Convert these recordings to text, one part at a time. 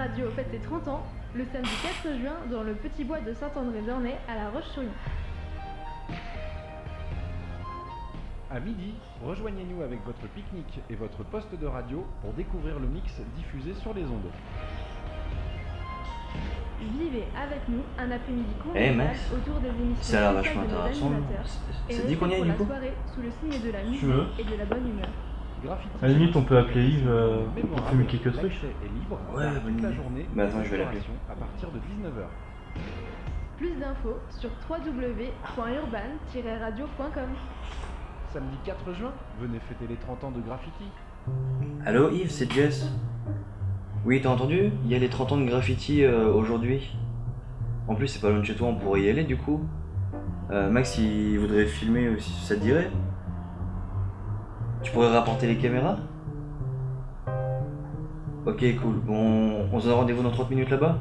radio fête ses 30 ans, le samedi 4 juin, dans le petit bois de Saint-André-d'Ornay, à La Roche-sur-Yon. À midi, rejoignez-nous avec votre pique-nique et votre poste de radio pour découvrir le mix diffusé sur les ondes. Vivez avec nous un après-midi Hey convivial Max, autour des émissions ça a l'air spéciales vachement de nos intéressant. animateurs et Ça te dit qu'on y aille restez du pour coup? la soirée sous le signe de la musique veux. et de la bonne humeur. Graffiti, À la limite, on peut appeler Yves pour mémorable, filmer quelques trucs. l'accès est libre Ouais, toute bonne la idée. journée. Mais attends, je vais l'appeler. Restauration à partir de 19h. Plus d'infos sur www.urban-radio.com. Samedi 4 juin, venez fêter les 30 ans de Graffiti. Allô Yves, c'est Jess. Oui, t'as entendu? Il y a les 30 ans de graffiti aujourd'hui. En plus, c'est pas loin de chez toi, on pourrait y aller du coup. Max, il voudrait filmer aussi, ça te dirait? Tu pourrais rapporter les caméras? Ok, cool. Bon, on se donne rendez-vous dans 30 minutes là-bas?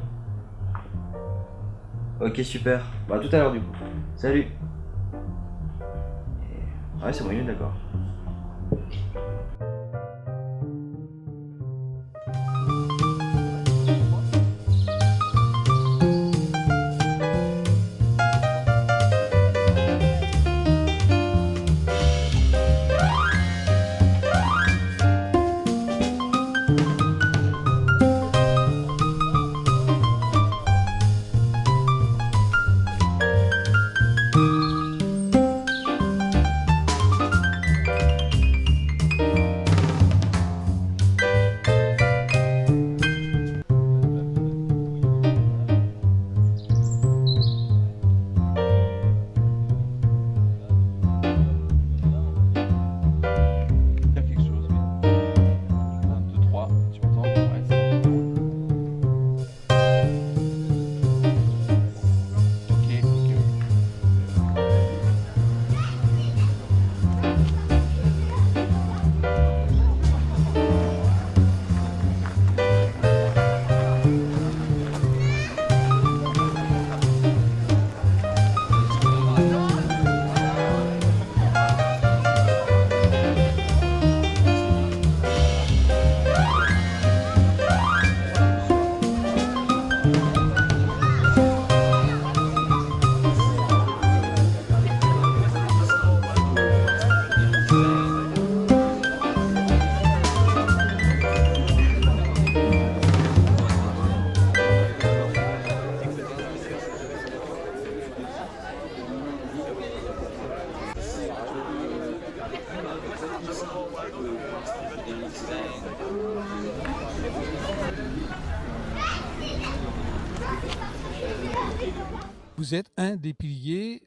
Ok, super. Bah, à tout à l'heure du coup. Salut. Ouais, c'est bon, il est d'accord. Faire quelque chose, oui. 1, 2, 3, tu m'entends? Ouais, c'est bon. Ok, ok. Vous êtes un des piliers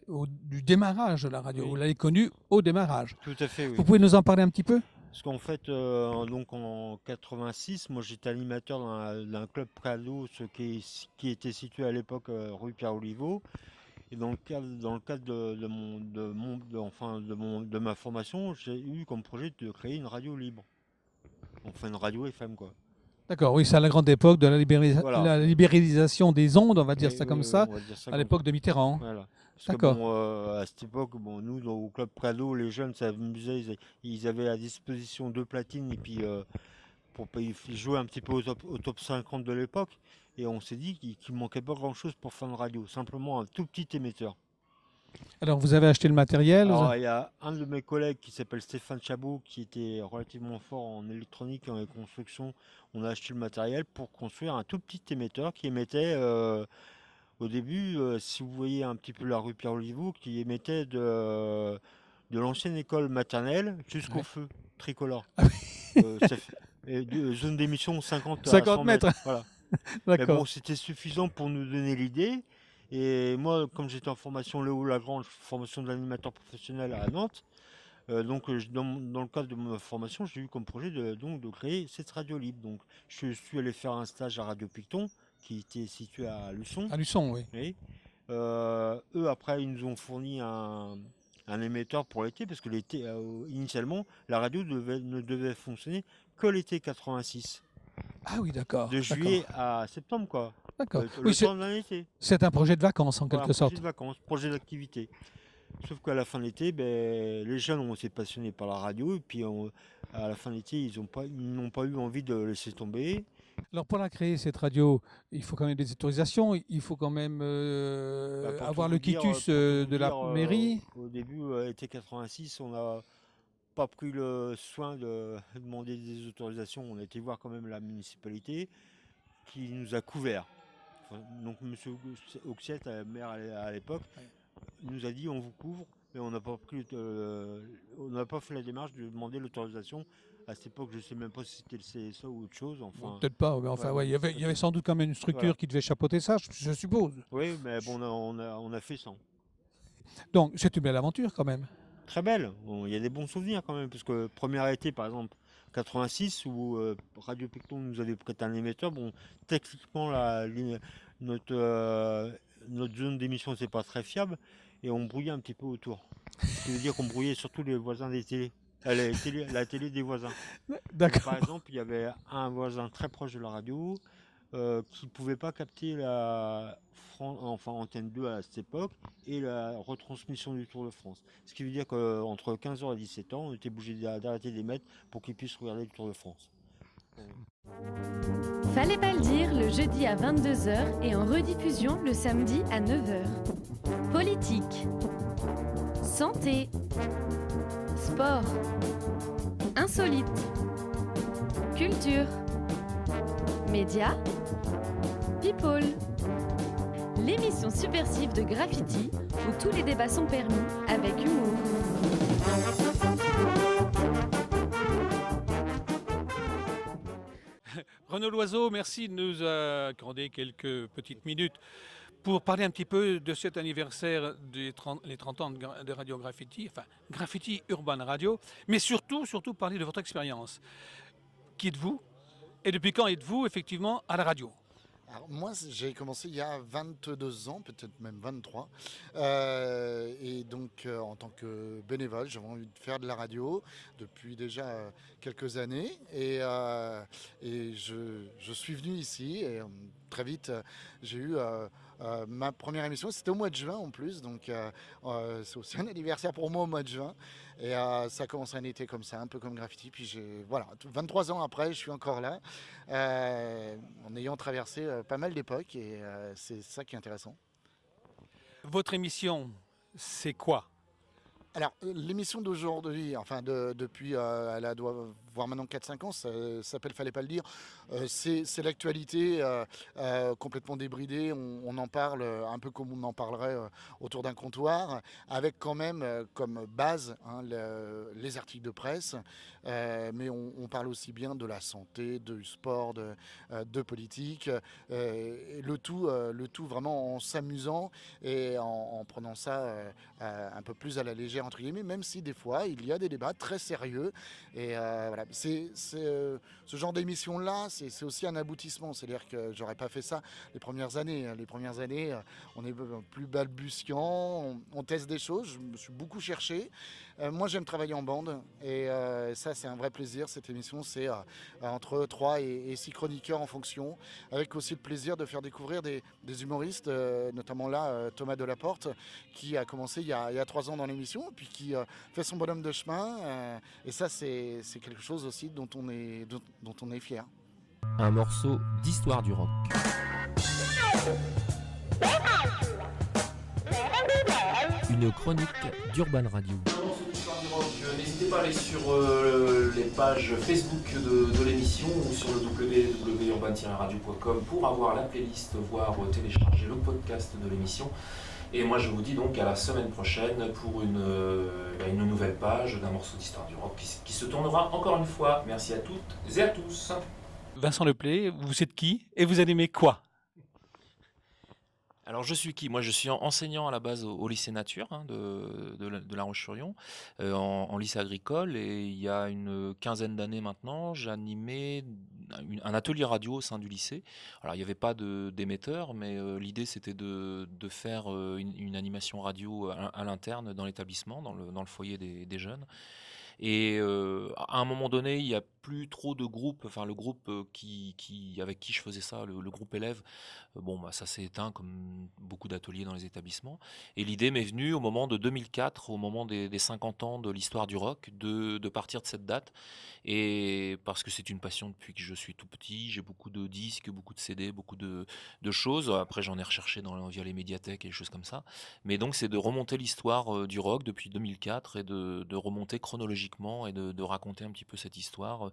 du démarrage de la radio. Oui. Vous l'avez connu au démarrage. Tout à fait, oui. Vous pouvez nous en parler un petit peu? Parce qu'en fait, donc en 86, moi j'étais animateur d'un club prado, qui était situé à l'époque rue Pierre-Oliveau. Et dans le cadre de ma formation, j'ai eu comme projet de créer une radio libre. Enfin, une radio FM, quoi. D'accord, oui, c'est à la grande époque de Voilà. la libéralisation des ondes, on va dire Oui, ça comme oui, ça, on va dire ça à comme l'époque de Mitterrand. Voilà. Parce que D'accord. bon, à cette époque, bon, nous, au club Prado, les jeunes s'amusaient, ils avaient à disposition 2 platines et puis pour jouer un petit peu au top 50 de l'époque. Et on s'est dit qu'il manquait pas grand-chose pour faire une radio, simplement un tout petit émetteur. Alors, vous avez acheté le matériel? Alors, il y a un de mes collègues qui s'appelle Stéphane Chabot, qui était relativement fort en électronique et en construction. On a acheté le matériel pour construire un tout petit émetteur qui émettait, au début, si vous voyez un petit peu la rue Pierre-Oliveau, qui émettait de l'ancienne école maternelle jusqu'au Ouais. feu tricolore. Ah Zone d'émission 50 à 50 100 mètres. Voilà. Mais D'accord. bon, c'était suffisant pour nous donner l'idée. Et moi, comme j'étais en formation Léo Lagrange, formation d'animateur professionnel à Nantes, dans le cadre de ma formation, j'ai eu comme projet de créer cette radio libre. Donc, je suis allé faire un stage à Radio Picton, qui était situé à Luçon. À Luçon, oui. Oui. Eux, après, ils nous ont fourni un émetteur pour l'été, parce que l'été, initialement, la radio ne devait fonctionner que l'été 86. Ah oui, d'accord. De juillet à septembre, quoi. D'accord. Le Oui, temps d'un été. c'est un projet de vacances, en Voilà, quelque sorte. projet de vacances, projet d'activité. Sauf qu'à la fin de l'été, les jeunes ont été passionnés par la radio, et puis à la fin de l'été, ils n'ont pas eu envie de laisser tomber. Alors pour la créer, cette radio, il faut quand même des autorisations, il faut quand même Pour avoir tout le vous dire, quitus pour tout vous de la dire, mairie. au début, été 86, on n'a pas pris le soin de demander des autorisations. On a été voir quand même la municipalité qui nous a couverts. Donc M. Auxiette, maire à l'époque, nous a dit on vous couvre, mais on n'a pas fait la démarche de demander l'autorisation. À cette époque, je ne sais même pas si c'était le CSA ou autre chose. Enfin, Peut-être pas, mais enfin, ouais, il y avait sans doute quand même une structure voilà. qui devait chapeauter ça, je suppose. Oui, mais bon, on a fait sans. Donc c'est une belle aventure quand même. Très belle. Bon, il y a des bons souvenirs quand même, parce que première été, par exemple, 86, où Radio Picton nous avait prêté un émetteur. Bon, techniquement, notre zone d'émission, c'est pas très fiable, et on brouillait un petit peu autour. Ce qui veut dire qu'on brouillait surtout les voisins des télés. La télé des voisins. D'accord. Par exemple, il y avait un voisin très proche de la radio qui ne pouvait pas capter Antenne 2 à cette époque et la retransmission du Tour de France. Ce qui veut dire qu'entre 15h et 17h, on était obligé d'arrêter d'émettre pour qu'ils puissent regarder le Tour de France. Fallait pas le dire, le jeudi à 22h et en rediffusion le samedi à 9h. Politique, santé, sport, insolite, culture, médias, people. L'émission subversive de Graffiti où tous les débats sont permis avec humour. Renaud Loiseau, merci de nous accorder quelques petites minutes pour parler un petit peu de cet anniversaire les 30 ans de Radio Graffiti, enfin Graffiti Urban Radio, mais surtout parler de votre expérience. Qui êtes-vous et depuis quand êtes-vous effectivement à la radio ? Alors moi, j'ai commencé il y a 22 ans, peut-être même 23. Et donc, en tant que bénévole, j'avais envie de faire de la radio depuis déjà quelques années. Et je suis venu ici et très vite, j'ai eu ma première émission. C'était au mois de juin en plus, donc c'est aussi un anniversaire pour moi au mois de juin. Et ça a commencé un été comme ça, un peu comme Graffiti. Puis voilà, 23 ans après, je suis encore là, en ayant traversé pas mal d'époques. Et c'est ça qui est intéressant. Votre émission, c'est quoi ? Alors, l'émission d'aujourd'hui, enfin depuis, elle doit voir maintenant 4-5 ans, ça s'appelle Fallait pas le dire. C'est l'actualité complètement débridée, on en parle un peu comme on en parlerait autour d'un comptoir, avec quand même comme base les articles de presse, mais on parle aussi bien de la santé, du sport, de politique, et le tout vraiment en s'amusant et en prenant ça un peu plus à la légère, entre guillemets, même si des fois il y a des débats très sérieux. Et voilà, ce genre d'émission là, c'est aussi un aboutissement. C'est-à-dire que j'aurais pas fait ça les premières années. Les premières années, on est plus balbutiant, on teste des choses. Je me suis beaucoup cherché. Moi, j'aime travailler en bande, et ça, c'est un vrai plaisir. Cette émission, c'est entre 3 et 6 chroniqueurs en fonction, avec aussi le plaisir de faire découvrir des humoristes, notamment là Thomas Delaporte, qui a commencé il y a 3 ans dans l'émission, puis qui fait son bonhomme de chemin, et ça c'est quelque chose aussi dont on est fier. Un morceau d'histoire du rock. Une chronique d'Urban Radio. N'hésitez pas à aller sur les pages Facebook de l'émission ou sur le www.urban-radio.com pour avoir la playlist, voire télécharger le podcast de l'émission. Et moi je vous dis donc à la semaine prochaine pour une nouvelle page d'un morceau d'histoire du rock qui se tournera encore une fois. Merci à toutes et à tous. Vincent Leplay, vous êtes qui et vous animez quoi ? Alors je suis qui ? Moi je suis enseignant à la base au lycée nature de La Roche-sur-Yon, en lycée agricole, et il y a une quinzaine d'années maintenant, j'animais un atelier radio au sein du lycée. Alors il n'y avait pas d'émetteur, mais l'idée c'était de faire une animation radio à l'interne dans l'établissement, dans le foyer des jeunes. Et à un moment donné, il n'y a plus trop de groupes. Enfin, le groupe avec qui je faisais ça, le groupe élève, ça s'est éteint comme beaucoup d'ateliers dans les établissements. Et l'idée m'est venue au moment de 2004, au moment des 50 ans de l'histoire du rock, de partir de cette date. Et parce que c'est une passion depuis que je suis tout petit, j'ai beaucoup de disques, beaucoup de CD, beaucoup de choses. Après, j'en ai recherché via les médiathèques et des choses comme ça. Mais donc, c'est de remonter l'histoire du rock depuis 2004 et de remonter chronologiquement et de raconter un petit peu cette histoire.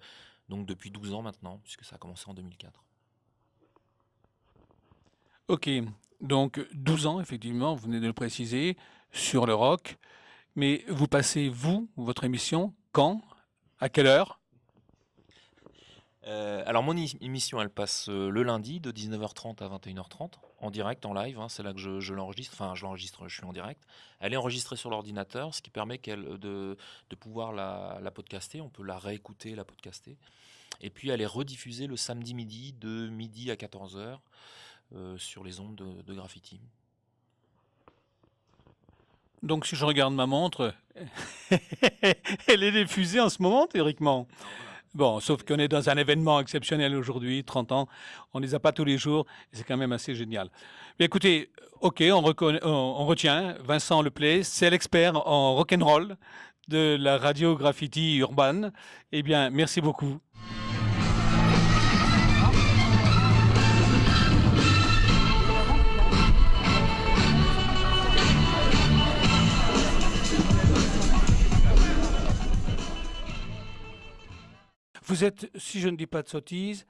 Donc, depuis 12 ans maintenant, puisque ça a commencé en 2004. Ok, donc 12 ans, effectivement, vous venez de le préciser, sur le rock. Mais vous passez, votre émission, quand? À quelle heure? Alors mon émission, elle passe le lundi de 19h30 à 21h30 en direct, en live. C'est là que je l'enregistre. Enfin, je l'enregistre, je suis en direct. Elle est enregistrée sur l'ordinateur, ce qui permet de pouvoir la podcaster. On peut la réécouter, la podcaster. Et puis elle est rediffusée le samedi midi de midi à 14h sur les ondes de Graffiti. Donc si je regarde ma montre, elle est diffusée en ce moment, théoriquement. Bon, sauf qu'on est dans un événement exceptionnel aujourd'hui, 30 ans, on ne les a pas tous les jours, et c'est quand même assez génial. Mais écoutez, ok, on retient, Vincent Leplay, c'est l'expert en rock'n'roll de la radio Graffiti Urban. Eh bien, merci beaucoup. Vous êtes, si je ne dis pas de sottises,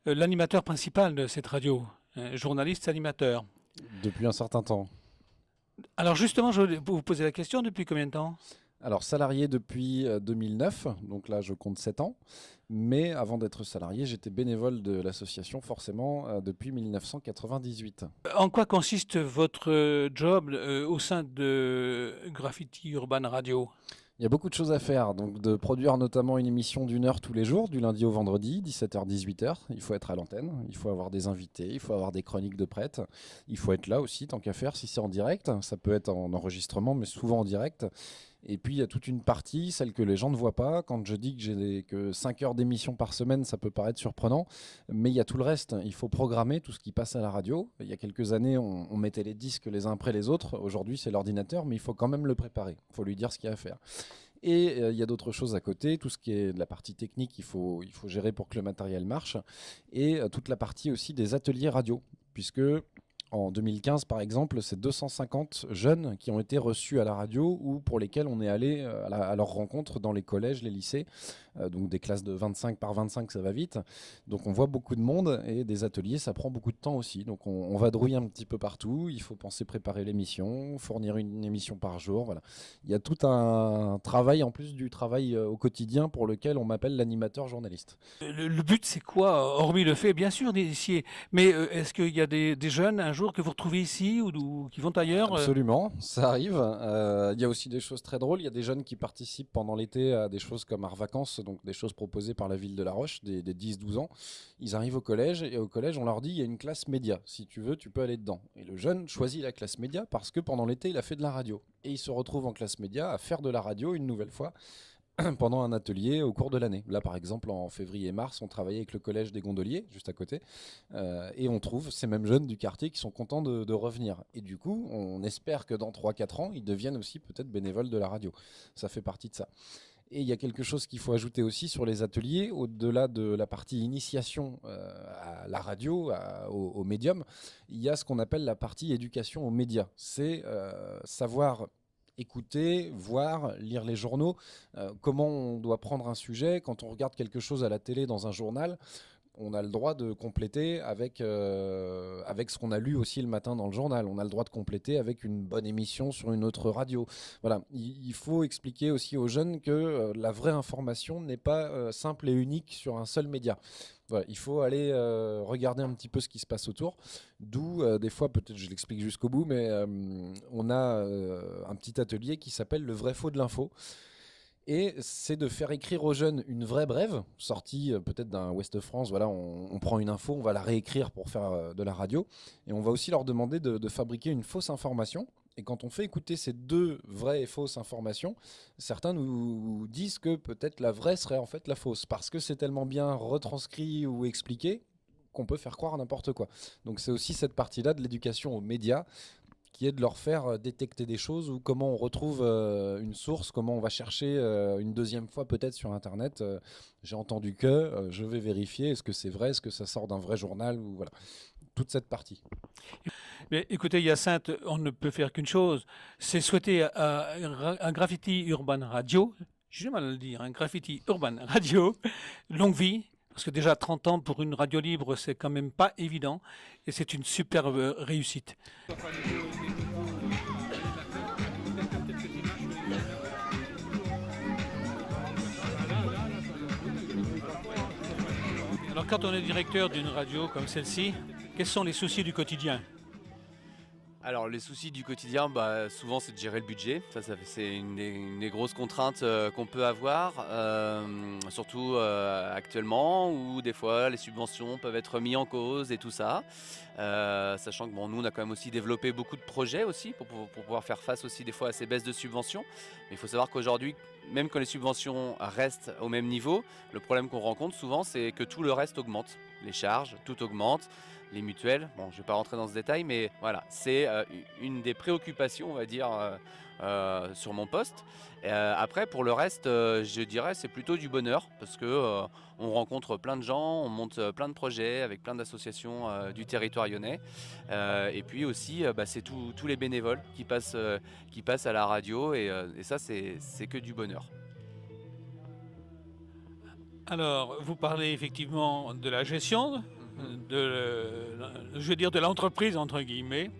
l'animateur principal de cette radio, journaliste animateur. Depuis un certain temps. Alors justement, je vais vous poser la question, depuis combien de temps? Alors salarié depuis 2009, donc là je compte 7 ans. Mais avant d'être salarié, j'étais bénévole de l'association forcément depuis 1998. En quoi consiste votre job au sein de Graffiti Urban Radio? Il y a beaucoup de choses à faire, donc de produire notamment une émission d'1 heure tous les jours, du lundi au vendredi, 17h-18h. Il faut être à l'antenne, il faut avoir des invités, il faut avoir des chroniques de prêtes. Il faut être là aussi, tant qu'à faire, si c'est en direct. Ça peut être en enregistrement, mais souvent en direct. Et puis il y a toute une partie, celle que les gens ne voient pas. Quand je dis que j'ai que 5 heures d'émission par semaine, ça peut paraître surprenant, mais il y a tout le reste. Il faut programmer tout ce qui passe à la radio. Il y a quelques années, on mettait les disques les uns après les autres. Aujourd'hui, c'est l'ordinateur, mais il faut quand même le préparer. Il faut lui dire ce qu'il y a à faire. Et il y a d'autres choses à côté, tout ce qui est de la partie technique, il faut gérer pour que le matériel marche. Et toute la partie aussi des ateliers radio, puisque en 2015, par exemple, c'est 250 jeunes qui ont été reçus à la radio ou pour lesquels on est allé à leur rencontre dans les collèges, les lycées. Donc des classes de 25 par 25, ça va vite. Donc on voit beaucoup de monde et des ateliers, ça prend beaucoup de temps aussi. Donc on vadrouille un petit peu partout. Il faut penser préparer l'émission, fournir une émission par jour. Voilà. Il y a tout un travail, en plus du travail au quotidien, pour lequel on m'appelle l'animateur journaliste. Le but, c'est quoi, hormis le fait, bien sûr, d'initier? Mais est-ce qu'il y a des jeunes, un jour, que vous retrouvez ici ou qui vont ailleurs? Absolument, ça arrive. Il y a aussi des choses très drôles. Il y a des jeunes qui participent pendant l'été à des choses comme Art Vacances, donc des choses proposées par la ville de La Roche, des 10-12 ans. Ils arrivent au collège et au collège, on leur dit il y a une classe média. Si tu veux, tu peux aller dedans. Et le jeune choisit la classe média parce que pendant l'été, il a fait de la radio. Et il se retrouve en classe média à faire de la radio une nouvelle fois pendant un atelier au cours de l'année. Là, par exemple, en février-mars, on travaillait avec le collège des Gondoliers, juste à côté, et on trouve ces mêmes jeunes du quartier qui sont contents de revenir. Et du coup, on espère que dans 3-4 ans, ils deviennent aussi peut-être bénévoles de la radio. Ça fait partie de ça. Et il y a quelque chose qu'il faut ajouter aussi sur les ateliers, au-delà de la partie initiation à la radio, au médium, il y a ce qu'on appelle la partie éducation aux médias. C'est savoir écouter, voir, lire les journaux, comment on doit prendre un sujet. Quand on regarde quelque chose à la télé dans un journal, on a le droit de compléter avec ce qu'on a lu aussi le matin dans le journal. On a le droit de compléter avec une bonne émission sur une autre radio. Voilà. Il faut expliquer aussi aux jeunes que la vraie information n'est pas simple et unique sur un seul média. Voilà, il faut aller regarder un petit peu ce qui se passe autour. D'où, des fois, peut-être je l'explique jusqu'au bout, mais on a un petit atelier qui s'appelle le vrai faux de l'info. Et c'est de faire écrire aux jeunes une vraie brève, sortie peut-être d'un Ouest France. Voilà, on prend une info, on va la réécrire pour faire de la radio. Et on va aussi leur demander de fabriquer une fausse information. Et quand on fait écouter ces deux vraies et fausses informations, certains nous disent que peut-être la vraie serait en fait la fausse, parce que c'est tellement bien retranscrit ou expliqué qu'on peut faire croire n'importe quoi. Donc c'est aussi cette partie-là de l'éducation aux médias, qui est de leur faire détecter des choses, ou comment on retrouve une source, comment on va chercher une deuxième fois peut-être sur Internet. J'ai entendu que, je vais vérifier, est-ce que c'est vrai, est-ce que ça sort d'un vrai journal, ou voilà, toute cette partie. Mais écoutez, Hyacinthe, on ne peut faire qu'une chose, c'est souhaiter à Graffiti Urban Radio, j'ai du mal à le dire, Graffiti Urban Radio, longue vie. Parce que déjà 30 ans pour une radio libre, c'est quand même pas évident. Et c'est une superbe réussite. Alors quand on est directeur d'une radio comme celle-ci, quels sont les soucis du quotidien ? Alors les soucis du quotidien, souvent c'est de gérer le budget. C'est une des grosses contraintes qu'on peut avoir, surtout actuellement, où des fois les subventions peuvent être mises en cause et tout ça. Sachant que nous on a quand même aussi développé beaucoup de projets aussi pour pouvoir faire face aussi des fois à ces baisses de subventions. Mais il faut savoir qu'aujourd'hui, même quand les subventions restent au même niveau, le problème qu'on rencontre souvent c'est que tout le reste augmente. Les charges, tout augmente. Les mutuelles, je ne vais pas rentrer dans ce détail, mais voilà, c'est une des préoccupations, on va dire, sur mon poste. Après, pour le reste, je dirais, c'est plutôt du bonheur, parce que on rencontre plein de gens, on monte plein de projets avec plein d'associations du territoire lyonnais. Et puis aussi, c'est tous les bénévoles qui passent à la radio, et ça, c'est que du bonheur. Alors, vous parlez effectivement de la gestion, de l'entreprise entre guillemets,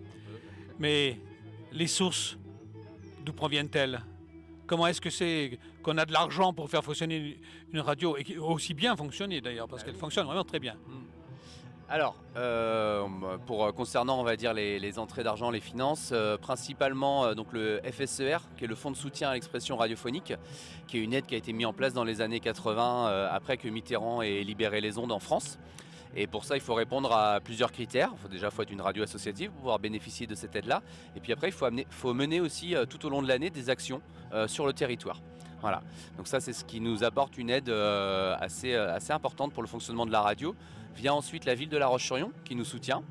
mais les sources, d'où proviennent-elles? Comment est-ce que c'est qu'on a de l'argent pour faire fonctionner une radio, et aussi bien fonctionner d'ailleurs, parce qu'elle fonctionne vraiment très bien? Alors, concernant, on va dire, les entrées d'argent, les finances, principalement donc le FSER, qui est le Fonds de soutien à l'expression radiophonique, qui est une aide qui a été mise en place dans les années 80, après que Mitterrand ait libéré les ondes en France. Et pour ça, il faut répondre à plusieurs critères. Il faut être une radio associative pour pouvoir bénéficier de cette aide-là. Et puis après, il faut mener aussi tout au long de l'année des actions sur le territoire. Voilà. Donc ça, c'est ce qui nous apporte une aide assez importante pour le fonctionnement de la radio. Vient ensuite la ville de La Roche-sur-Yon qui nous soutient.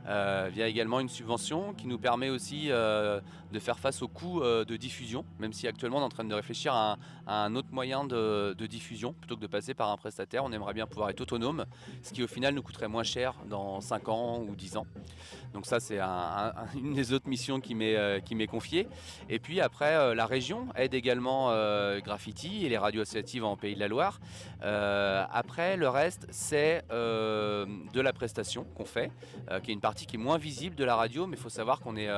Via également une subvention qui nous permet aussi de faire face aux coûts de diffusion, même si actuellement on est en train de réfléchir à un autre moyen de diffusion. Plutôt que de passer par un prestataire, on aimerait bien pouvoir être autonome, ce qui au final nous coûterait moins cher dans 5 ans ou 10 ans. Donc ça, c'est une des autres missions qui m'est confiée. Et puis après, la région aide également Graffiti et les radios associatives en Pays de la Loire. Après, le reste, c'est de la prestation qu'on fait, qui est une partie qui est moins visible de la radio, mais il faut savoir qu'on est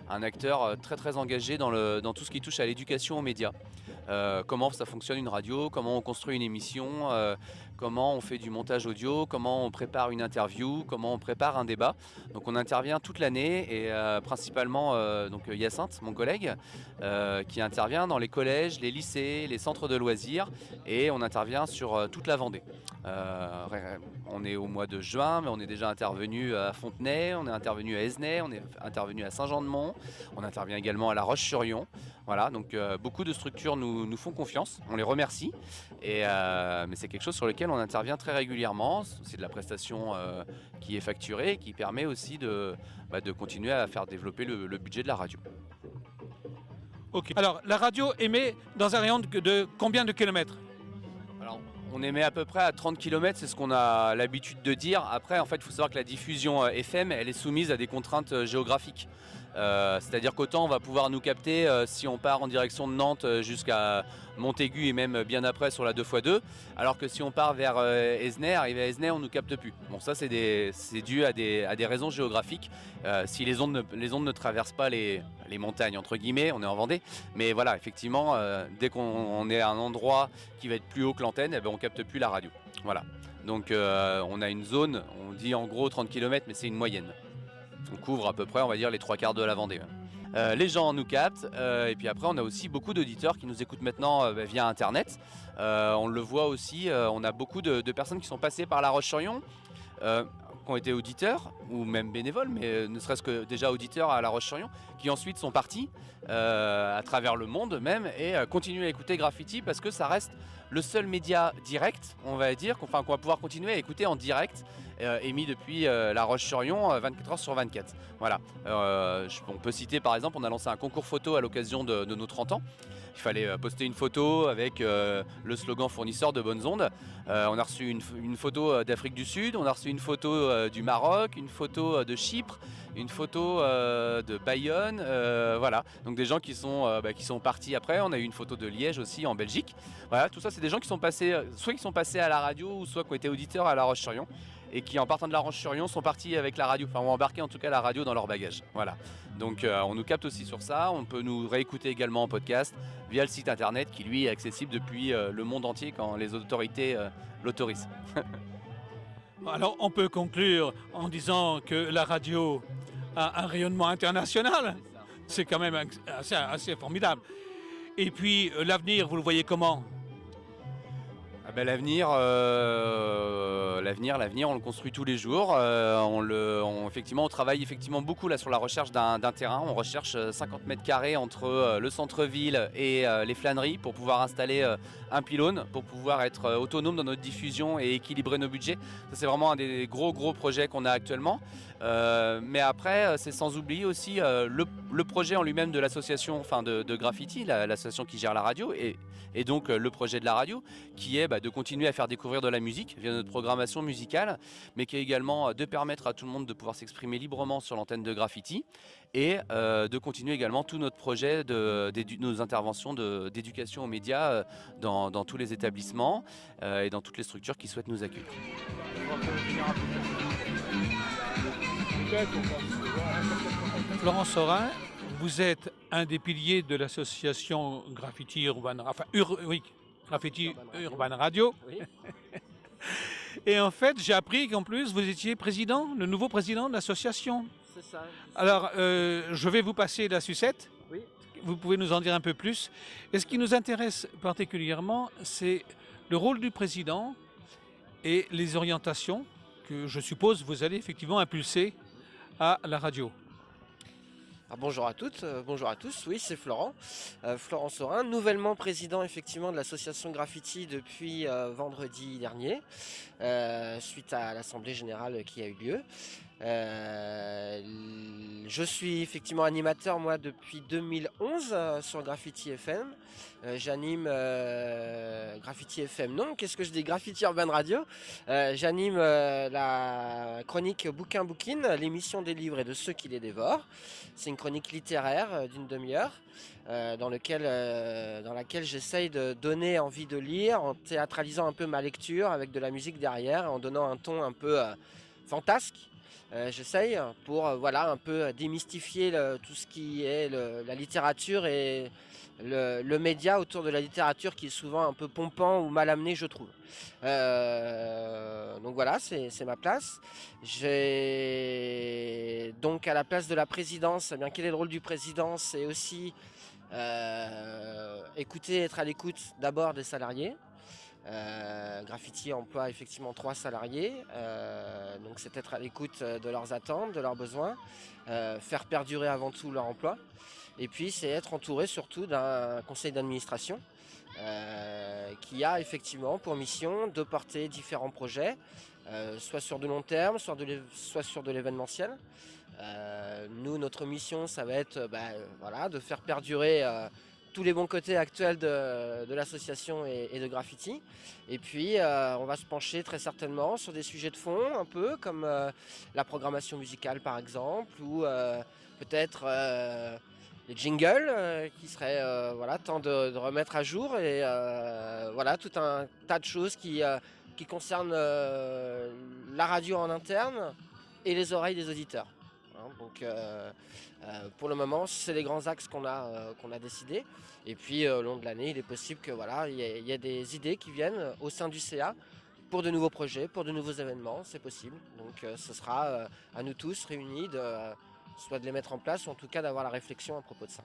un acteur très très engagé dans tout ce qui touche à l'éducation aux médias. Comment ça fonctionne une radio, comment on construit une émission, comment on fait du montage audio, comment on prépare une interview, comment on prépare un débat. Donc on intervient toute l'année, et principalement Hyacinthe, mon collègue, qui intervient dans les collèges, les lycées, les centres de loisirs, et on intervient sur toute la Vendée. On est au mois de juin, mais on est déjà intervenu à Fontenay, on est intervenu à Esnay, on est intervenu à Saint-Jean-de-Mont, on intervient également à La Roche-sur-Yon. Voilà, donc beaucoup de structures nous font confiance, on les remercie, mais c'est quelque chose sur lequel on intervient très régulièrement. C'est de la prestation qui est facturée et qui permet aussi de continuer à faire développer le budget de la radio. Ok. Alors, la radio émet dans un rayon de combien de kilomètres? Alors, on émet à peu près à 30 km, c'est ce qu'on a l'habitude de dire. Après, en fait, il faut savoir que la diffusion FM, elle est soumise à des contraintes géographiques. C'est-à-dire qu'autant on va pouvoir nous capter si on part en direction de Nantes jusqu'à Montaigu et même bien après sur la 2x2, alors que si on part vers Esnay, arrivé à Esnay, on ne nous capte plus. Bon, ça c'est dû à des raisons géographiques. Si les ondes ne traversent pas les montagnes, entre guillemets, on est en Vendée, mais voilà, effectivement, dès qu'on est à un endroit qui va être plus haut que l'antenne, on ne capte plus la radio. Voilà. Donc on a une zone, on dit en gros 30 km, mais c'est une moyenne. On couvre à peu près, on va dire, les 3/4 de la Vendée. Les gens nous captent, et puis après on a aussi beaucoup d'auditeurs qui nous écoutent maintenant via internet. On le voit aussi, on a beaucoup de personnes qui sont passées par La Roche-sur-Yon. qui ont été auditeurs ou même bénévoles, mais ne serait-ce que déjà auditeurs à La Roche-sur-Yon, qui ensuite sont partis à travers le monde même et continuent à écouter Graffiti parce que ça reste le seul média direct, on va dire, qu'on va pouvoir continuer à écouter en direct, émis depuis La Roche-sur-Yon 24 heures sur 24. Voilà. On peut citer par exemple, on a lancé un concours photo à l'occasion de nos 30 ans. Il fallait poster une photo avec le slogan fournisseur de bonnes ondes. On a reçu une photo d'Afrique du Sud, on a reçu une photo du Maroc, une photo de Chypre, une photo de Bayonne, voilà. Donc des gens qui sont partis après. On a eu une photo de Liège aussi en Belgique. Voilà, tout ça c'est des gens qui sont passés, soit qui sont passés à la radio ou soit qui ont été auditeurs à La Roche-sur-Yon et qui en partant de La Roche-sur-Yon sont partis avec la radio, enfin ont embarqué en tout cas la radio dans leur bagage. Voilà. Donc on nous capte aussi sur ça, on peut nous réécouter également en podcast via le site internet qui lui est accessible depuis le monde entier quand les autorités l'autorisent. Alors on peut conclure en disant que la radio a un rayonnement international. C'est quand même assez formidable. Et puis l'avenir, vous le voyez comment ? L'avenir, on le construit tous les jours. Effectivement, on travaille effectivement beaucoup là sur la recherche d'un terrain. On recherche 50 mètres carrés entre le centre-ville et les flâneries pour pouvoir installer un pylône, pour pouvoir être autonome dans notre diffusion et équilibrer nos budgets. Ça, c'est vraiment un des gros projets qu'on a actuellement. Mais après, c'est sans oublier aussi le projet en lui-même de l'association, enfin de Graffiti, l'association qui gère la radio, et donc le projet de la radio, qui est de continuer à faire découvrir de la musique via notre programmation musicale, mais qui est également de permettre à tout le monde de pouvoir s'exprimer librement sur l'antenne de Graffiti, et de continuer également tout notre projet nos interventions d'éducation aux médias dans tous les établissements et dans toutes les structures qui souhaitent nous accueillir. Florent Sorin, vous êtes un des piliers de l'association Graffiti Urban, Graffiti Urban Radio. Oui. Et en fait, j'ai appris qu'en plus, vous étiez le nouveau président de l'association. C'est ça. Alors, je vais vous passer la sucette. Oui. Vous pouvez nous en dire un peu plus. Et ce qui nous intéresse particulièrement, c'est le rôle du président et les orientations que je suppose vous allez effectivement impulser à la radio. Alors bonjour à toutes, bonjour à tous, oui c'est Florent, Florent Sorin, nouvellement président effectivement de l'association Graffiti depuis vendredi dernier, suite à l'assemblée générale qui a eu lieu. Je suis effectivement animateur moi depuis 2011 sur Graffiti FM. J'anime Graffiti FM, non, qu'est-ce que je dis, Graffiti Urban Radio. J'anime la chronique Bouquin, l'émission des livres et de ceux qui les dévorent. C'est une chronique littéraire d'une demi-heure dans laquelle j'essaye de donner envie de lire en théâtralisant un peu ma lecture avec de la musique derrière, en donnant un ton un peu fantasque. J'essaye pour un peu démystifier tout ce qui est la littérature et le média autour de la littérature qui est souvent un peu pompant ou mal amené, je trouve. Donc voilà, c'est ma place. J'ai donc à la place de la présidence, eh bien, quel est le rôle du président? C'est aussi être à l'écoute d'abord des salariés. Graffiti emploie effectivement 3 salariés, donc c'est être à l'écoute de leurs attentes, de leurs besoins, faire perdurer avant tout leur emploi, et puis c'est être entouré surtout d'un conseil d'administration qui a effectivement pour mission de porter différents projets, soit sur de long terme, soit sur de l'événementiel. Nous, notre mission, ça va être de faire perdurer tous les bons côtés actuels de l'association et de Graffiti. Et puis on va se pencher très certainement sur des sujets de fond, un peu comme la programmation musicale par exemple, ou peut-être les jingles qui seraient temps de remettre à jour, et tout un tas de choses qui concernent la radio en interne et les oreilles des auditeurs. Donc pour le moment, c'est les grands axes qu'on a décidés. Et puis au long de l'année, il est possible que il y a des idées qui viennent au sein du CA pour de nouveaux projets, pour de nouveaux événements, c'est possible. Donc ce sera à nous tous réunis soit de les mettre en place, ou en tout cas d'avoir la réflexion à propos de ça.